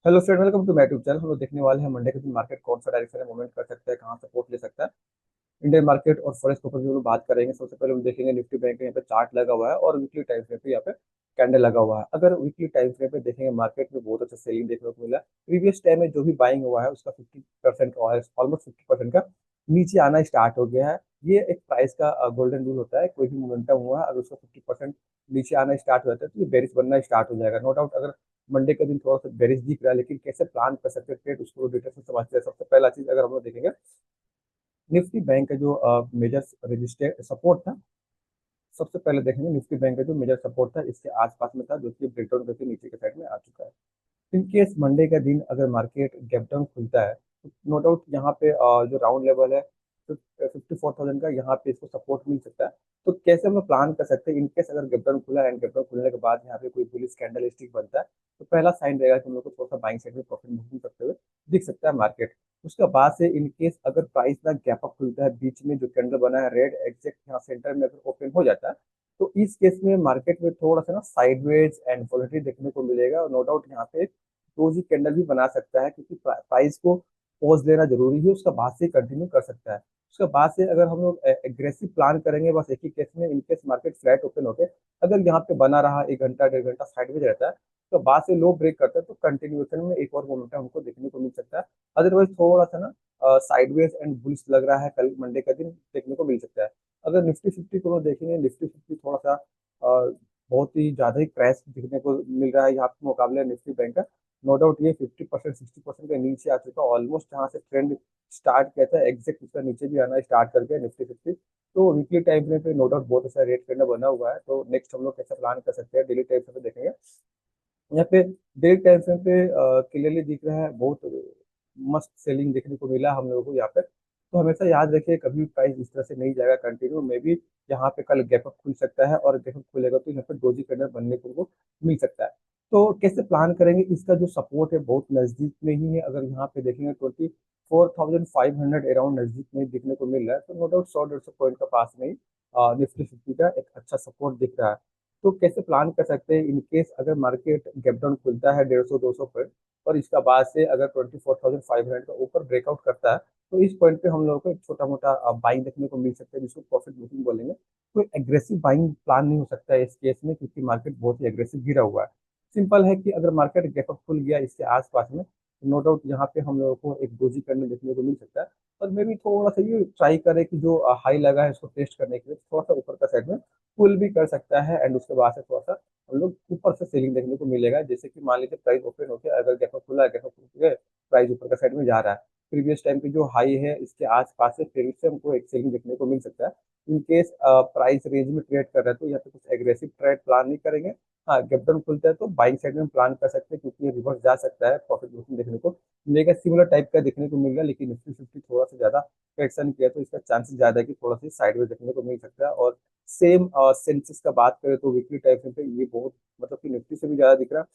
Hello friend, welcome to my YouTube channel. हम लोग देखने वाले हैं मंडे के दिन मार्केट कौन सा डायरेक्शन में मूवमेंट कर सकता है, कहाँ सपोर्ट ले सकता है। इंडियन मार्केट और फॉरेक्स के ऊपर भी हम लोग बात करेंगे। सबसे पहले हम देखेंगे निफ्टी बैंक का यहाँ पे चार्ट लगा हुआ है और वीकली टाइम फ्रेम पे यहाँ पे कैंडल लगा हुआ है। अगर वीकली टाइम फ्रेम पे देखेंगे मार्केट में बहुत अच्छा सेलिंग देखने को मिला। प्रीवियस टाइम में जो भी बाइंग हुआ है उसका 50% ऑलमोस्ट 50% का नीचे आना स्टार्ट हो गया है। ये एक प्राइस का गोल्डन रूल होता है। कोई भी मोमेंटम हुआ है, अगर उसका 50% नीचे आना स्टार्ट हो जाता है तो ये बेरिश बनना स्टार्ट हो जाएगा। नो डाउट अगर मंडे के दिन थोड़ा सा बेरिश दिख रहा है, लेकिन कैसे प्लान कर सकते हैं ट्रेड, उसको डिटेल से समझते हैं। सबसे पहला चीज अगर हम लोग देखेंगे निफ्टी बैंक का जो मेजर रजिस्टर सपोर्ट था, सबसे पहले देखेंगे निफ्टी बैंक का जो मेजर सपोर्ट था इसके आसपास में था, जो कि ब्रेकडाउन करके नीचे के साइड में आ चुका है। इन केस मंडे का दिन अगर मार्केट गैप डाउन खुलता है तो नो डाउट यहाँ पे जो राउंड लेवल है 54,000 का, यहाँ पे इसको सपोर्ट मिल सकता है। तो कैसे हम लोग प्लान कर सकते हैं इन केस अगर गैप डाउन खुला एंड गैप डाउन खुलने के बाद यहाँ पे कोई बुलिश कैंडल स्टिक बनता है, तो पहला साइन रहेगा कि हम लोग को थोड़ा सा बाइंग साइड में प्रॉफिट बुकिंग करते हुए दिख सकता है मार्केट। उसके बाद से इन केस अगर प्राइस ना गैप अप खुलता है, बीच में जो कैंडल बना है रेड एग्जैक्ट यहाँ सेंटर में अगर ओपन हो जाता है, तो इस केस में मार्केट में थोड़ा सा ना साइडवेज एंड वॉलेटिलिटी देखने को मिलेगा। और नो डाउट यहाँ पे रोजी कैंडल भी बना सकता है, क्योंकि प्राइस को पॉज लेना जरूरी है, उसका बाद से कंटिन्यू कर सकता है। उसके बाद से अगर हम लोग एग्रेसिव प्लान करेंगे बस एक ही केस में, इनकेस मार्केट फ्लैट ओपन होके अगर यहाँ पे बना रहा 1 घंटा 1.5 घंटा साइडवेज रहता है, तो बाद से लो ब्रेक करता है तो कंटिन्यूएशन में एक और मोमेंटम हमको देखने को मिल सकता है। अदरवाइज थोड़ा सा ना साइडवेज एंड बुलिश लग रहा है, कल मंडे का दिन देखने को मिल सकता है। अगर निफ्टी फिफ्टी को हम देखेंगे, निफ्टी फिफ्टी थोड़ा सा बहुत ही ज्यादा ही क्रैश दिखने को मिल रहा है यहाँ पे मुकाबले निफ्टी बैंक का। नो डाउट ये 50% 60% के नीचे आ चुका है ऑलमोस्ट। जहाँ से ट्रेंड स्टार्ट किया था एग्जैक्ट उसका नीचे भी आना स्टार्ट कर गया निफ्टी फिफ्टी। तो वीकली टाइम फ्रेम पे नो डाउट बहुत अच्छा रेट करना बना हुआ है। तो नेक्स्ट हम लोग कैसे प्लान कर सकते हैं, डेली टाइम फ्रेम पे देखेंगे। यहाँ पे डेली टाइम फ्रेम पे क्लियरली दिख रहा है, बहुत मस्त सेलिंग देखने को मिला हम लोगों को यहाँ पे। तो हमेशा याद रखिए कभी प्राइस इस तरह से नहीं जाएगा कंटिन्यू में भी। यहाँ पे कल गैप अप खुल सकता है और गैप अप खुलेगा तो यहाँ पे डोजी कैंडल बनने को मिल सकता है। तो कैसे प्लान करेंगे, इसका जो सपोर्ट है बहुत नजदीक में ही है। अगर यहाँ पे देखेंगे 24,500 अराउंड नजदीक में दिखने को मिल रहा है, तो नो डाउट 100-150 पॉइंट का पास में ही निफ्टी फिफ्टी का एक अच्छा सपोर्ट दिख रहा है। तो कैसे प्लान कर सकते हैं इन केस अगर मार्केट गैप डाउन खुलता है 150-200 पॉइंट और इसका बाद से अगर 24,500 का ऊपर ब्रेकआउट करता है, तो इस पॉइंट पे हम लोगों को एक छोटा मोटा बाइंग देखने को मिल सकता है, जिसको प्रॉफिट बुकिंग बोलेंगे। कोई एग्रेसिव बाइंग प्लान नहीं हो सकता है इस केस में, क्योंकि मार्केट बहुत ही एग्रेसिव गिरा हुआ है। सिंपल है कि अगर मार्केट गैप अप खुल गया इसके आसपास में, तो नो डाउट यहाँ पे हम लोगों को एक डोजी करने देखने को मिल सकता है। और मे भी थोड़ा सा ये ट्राई करें कि जो हाई लगा है उसको टेस्ट करने के लिए थोड़ा सा ऊपर का साइड में पुल भी कर सकता है, एंड उसके बाद से थोड़ा सा हम लोग ऊपर से सेलिंग देखने को मिलेगा। जैसे कि मान लीजिए प्राइस ओपन होकर अगर गैप अप खुला है, गैप अप खुल के प्राइस ऊपर का साइड में जा रहा है, प्रीवियस टाइम की जो हाई है इसके आसपास से फिर से हमको एक सेलिंग देखने को मिल सकता है। इन केस प्राइस रेंज में ट्रेड कर रहा है तो यहाँ पे कुछ एग्रेसिव ट्रेड प्लान नहीं करेंगे। हाँ, गैप डाउन खुलता है तो बाइंग साइड में प्लान कर सकते हैं, क्योंकि ये रिवर्स जा सकता है, प्रॉफिट बुकिंग देखने को मिलेगा। सिमिलर टाइप का देखने को मिलेगा, लेकिन निफ्टी फिफ्टी थोड़ा सा ज्यादा करेक्शन किया तो इसका चांसेस ज्यादा है कि थोड़ा सा साइडवेज देखने को मिल सकता है। और सेम सेंसेस का बात करें तो वीकली टाइम फ्रेम पे ये बहुत मतलब कि निफ्टी से भी ज्यादा दिख रहा है।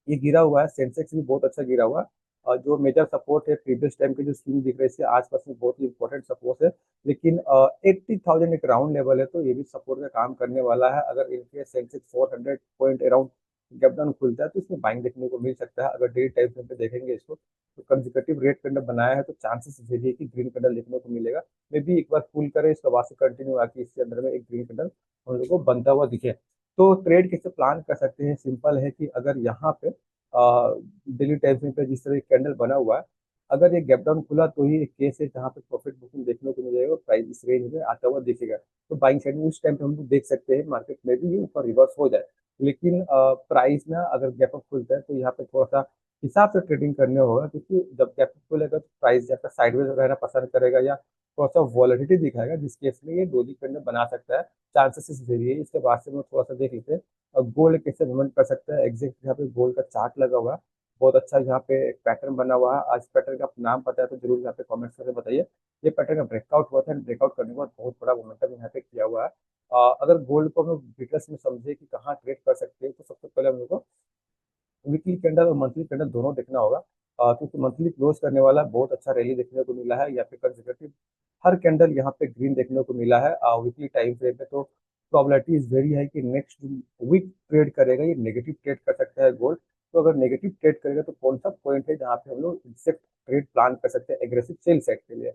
ये गिरा हुआ है, सेंसेक्स भी बहुत अच्छा गिरा हुआ है। और जो मेजर सपोर्ट है प्रीवियस टाइम के जो स्विंग दिख रहे हैं इसके आसपास में बहुत ही इंपॉर्टेंट सपोर्ट है। लेकिन 80,000 एक राउंड लेवल है, तो ये भी सपोर्ट का काम करने वाला है। अगर इनके Sensex 400 point around gap down खुलता है तो इसमें बाइंग देखने को मिल सकता है। अगर डेली टाइम फ्रेम पे देखेंगे इसको, तो कंसेक्यूटिव रेड कैंडल बनाया है तो चांसेस है कि ग्रीन कैंडल देखने को मिलेगा। मे भी एक बार पुल करे इसके बाद से कंटिन्यू आके इसके अंदर में एक ग्रीन कैंडल हम लोग को बनता हुआ दिखे। तो ट्रेड कैसे प्लान कर सकते हैं, सिंपल है कि अगर यहाँ पे डेली टाइम फ्रेम पे जिस तरह कैंडल बना हुआ है, अगर ये गैप डाउन खुला तो ही एक केस है जहाँ पे प्रॉफिट बुकिंग देखने को मिलेगा और प्राइस इस रेंज में आता हुआ दिखेगा। तो बाइंग साइड में उस टाइम पे हम लोग देख सकते हैं मार्केट में भी ये ऊपर रिवर्स हो जाए। लेकिन प्राइस ना अगर गैप अप खुलता है तो यहाँ पे थोड़ा सा हिसाब से ट्रेडिंग करने होगा, क्योंकि जब गैप अप खुलेगा तो प्राइस या साइडवेज रहना पसंद करेगा या थोड़ा सा वॉलिडिटी दिखाएगा, जिस केस में ये डोजी कैंडल बना सकता है। चांसेस इस वेरी है। इसके बाद से हम लोग थोड़ा सा देख लेते हैं और गोल्ड कैसे मूवमेंट कर सकता है। एग्जैक्ट यहाँ पे गोल्ड का चार्ट लगा हुआ है, बहुत अच्छा यहाँ पे एक पैटर्न बना हुआ है। आज पैटर्न का आपको नाम पता है तो जरूर यहाँ पे कमेंट्स करके बताइए। ये पैटर्न का ब्रेकआउट हुआ था, ब्रेकआउट करने के बाद बहुत बड़ा मोमेंटम यहाँ पे किया हुआ है। अगर गोल्ड को हम लोग डिटेल्स में समझे कि कहाँ ट्रेड कर सकते हैं, तो सबसे पहले हम लोग को वीकली कैंडल और मंथली कैंडल दोनों देखना होगा। क्योंकि मंथली क्लोज करने वाला बहुत अच्छा रैली देखने को मिला है, या फिर कंसेक्यूटिव हर कैंडल यहाँ पे ग्रीन देखने को मिला है वीकली टाइम फ्रेम पे। तो प्रोबेबिलिटी इज वेरी है कि नेक्स्ट वीक ट्रेड करेगा ये नेगेटिव ट्रेड कर सकता है गोल्ड। तो अगर नेगेटिव ट्रेड करेगा तो कौन सा पॉइंट है जहाँ पे हम लोग एग्जैक्ट ट्रेड प्लान कर सकते हैं एग्रेसिव सेल साइड के लिए।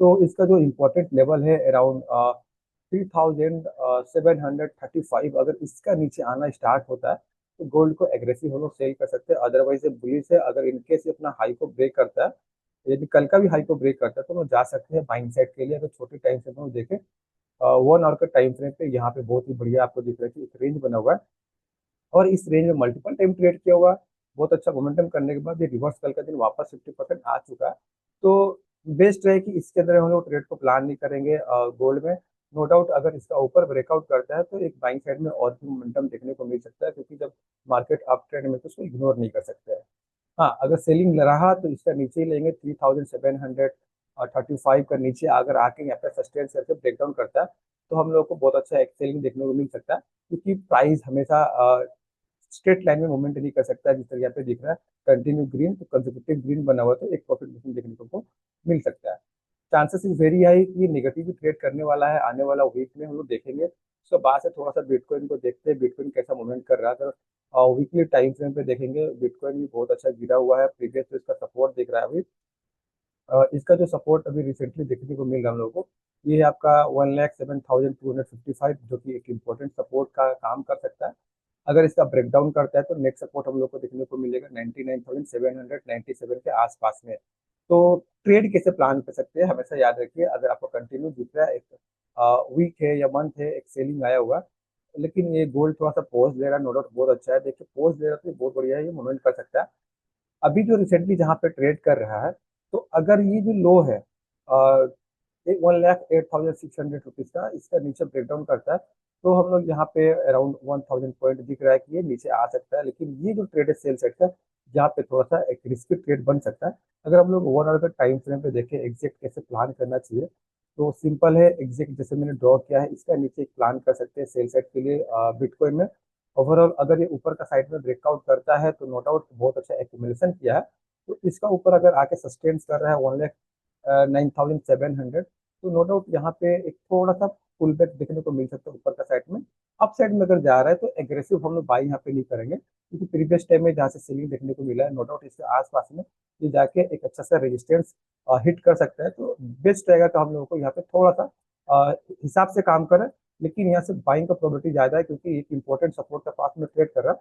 तो इसका जो इम्पोर्टेंट लेवल है अराउंड 3735, अगर इसका नीचे आना स्टार्ट होता है तो गोल्ड को एग्रेसिव हम लोग सेल कर सकते हैं। अदरवाइज ये बुलिश है, अगर इनकेस ये अपना हाई को ब्रेक करता है, यदि कल का भी हाई को ब्रेक करता है तो हम लोग जा सकते हैं बाइंग साइड के लिए। अगर छोटे टाइम फ्रेम में हम देखें 1 आवर का टाइम फ्रेम पे यहाँ पे बहुत ही बढ़िया आपको दिख रहा है कि एक रेंज बना हुआ है, और इस रेंज में मल्टीपल टाइम ट्रेड किया हुआ है। बहुत अच्छा मोमेंटम करने के बाद ये रिवर्स कल का दिन वापस 50% आ चुका है। तो बेस्ट है कि इसके अंदर हम लोग ट्रेड को प्लान नहीं करेंगे गोल्ड में। नो डाउट अगर इसका ऊपर ब्रेकआउट करता है तो एक बाइंग साइड में और भी मोमेंटम देखने को मिल सकता है, क्योंकि जब मार्केट अप ट्रेंड में तो उसको इग्नोर नहीं कर सकते हैं। हाँ, अगर सेलिंग रहा तो इसका नीचे ही लेंगे 3735 का नीचे अगर आके यहाँ पे सस्टेन करके ब्रेकडाउन करता है तो हम लोग को बहुत अच्छा एक सेलिंग देखने को मिल सकता है, क्योंकि प्राइस हमेशा स्ट्रेट लाइन में मूवमेंट नहीं कर सकता है। जिस तरह यहाँ पे दिख रहा है कंटिन्यू ग्रीन, तो कंसेक्यूटिव ग्रीन बना हुआ, तो एक प्रॉफिट बुकिंग देखने को हमको मिल सकता है। चांसेस इज वेरी हाई कि ये निगेटिव भी ट्रेड करने वाला है आने वाला वीक में, हम लोग देखेंगे। उसके बाद से थोड़ा सा बिटकॉइन को देखते हैं, बिटकॉइन कैसा मूवमेंट कर रहा है। अगर वीकली टाइम फ्रेम पे देखेंगे बिटकॉइन भी बहुत अच्छा गिरा हुआ है, प्रीवियस तो इसका सपोर्ट दिख रहा है अभी। इसका जो सपोर्ट अभी रिसेंटली देखने को मिल रहा है हम लोगों को, ये है आपका 1,07,255, जो कि एक इम्पोर्टेंट सपोर्ट का काम कर सकता है। अगर इसका ब्रेकडाउन करता है तो नेक्स्ट सपोर्ट हम लोग को देखने को मिलेगा 99,797 के आसपास में। तो ट्रेड कैसे प्लान कर सकते हैं हमेशा याद रखिए, अगर आपको कंटिन्यू दिख रहा है एक वीक है या मंथ है एक सेलिंग आया हुआ, लेकिन ये गोल्ड थोड़ा सा पोज ले रहा है, नो डाउट बहुत अच्छा है। देखिए पोज ले रहा है तो ये बहुत बढ़िया है, ये मूवमेंट कर सकता है। अभी जो रिसेंटली जहाँ पे ट्रेड कर रहा है, तो अगर ये जो लो है 1,08,600 रुपीज का, इसका नीचे ब्रेकडाउन करता है तो हम लोग यहाँ पे अराउंड 1,000 पॉइंट दिख रहा है कि ये नीचे आ सकता है। लेकिन ये जो ट्रेड है सेल सेट का, यहाँ पे थोड़ा सा एक रिस्की ट्रेड बन सकता है। अगर हम लोग 1 आवर का टाइम फ्रेम पे देखें एग्जैक्ट कैसे प्लान करना चाहिए, तो सिंपल है, एग्जैक्ट जैसे मैंने ड्रॉ किया है इसका नीचे एक प्लान कर सकते हैं सेल सेट के लिए बिटकॉइन में। ओवरऑल अगर ये ऊपर का साइड में ब्रेकआउट करता है तो नो डाउट बहुत अच्छा एक्यूमुलेशन किया है। तो इसका ऊपर अगर आके सस्टेन कर रहा है 1,09,700, तो नो डाउट यहाँ पे एक थोड़ा सा पुल बैक देखने को मिल सकता है ऊपर का साइड में। अप साइड में अगर जा रहा है तो एग्रेसिव हम लोग बाई यहाँ पे नहीं करेंगे, क्योंकि प्रीवियस टाइम में जहाँ से सेलिंग देखने को मिला है नो डाउट इसके आसपास में ये जाके एक अच्छा सा रेजिस्टेंस हिट कर सकता है। तो बेस्ट रहेगा तो हम लोगों को यहाँ पे थोड़ा सा हिसाब से काम करें। लेकिन यहाँ से बाइंग का प्रोबेबिलिटी ज़्यादा है, क्योंकि एक इंपॉर्टेंट सपोर्ट के पास में ट्रेड कर रहा है,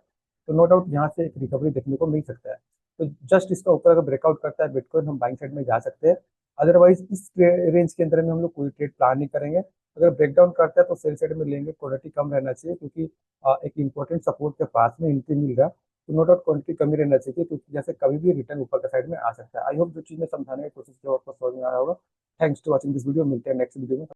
तो नो डाउट यहाँ से एक रिकवरी देखने को मिल सकता है। तो जस्ट इसका ऊपर अगर ब्रेकआउट करता है बिटकॉइन, हम बाइंग साइड में जा सकते हैं। अदरवाइज इस रेंज के अंदर में हम लोग कोई ट्रेड प्लान नहीं करेंगे। अगर ब्रेकडाउन करता है तो सेल साइड में लेंगे, क्वांटिटी कम रहना चाहिए, क्योंकि एक इंपॉर्टेंट सपोर्ट के पास में एंट्री मिल रहा है, तो नो डाउट क्वांटिटी कम ही रहना चाहिए, क्योंकि जैसे कभी भी रिटर्न ऊपर का साइड में आ सकता है। आई होप जो चीज़ मैं समझाने की कोशिश की आपको समझ में आ रहा होगा। Thanks to watching this video, मिलते हैं नेक्स्ट वीडियो में।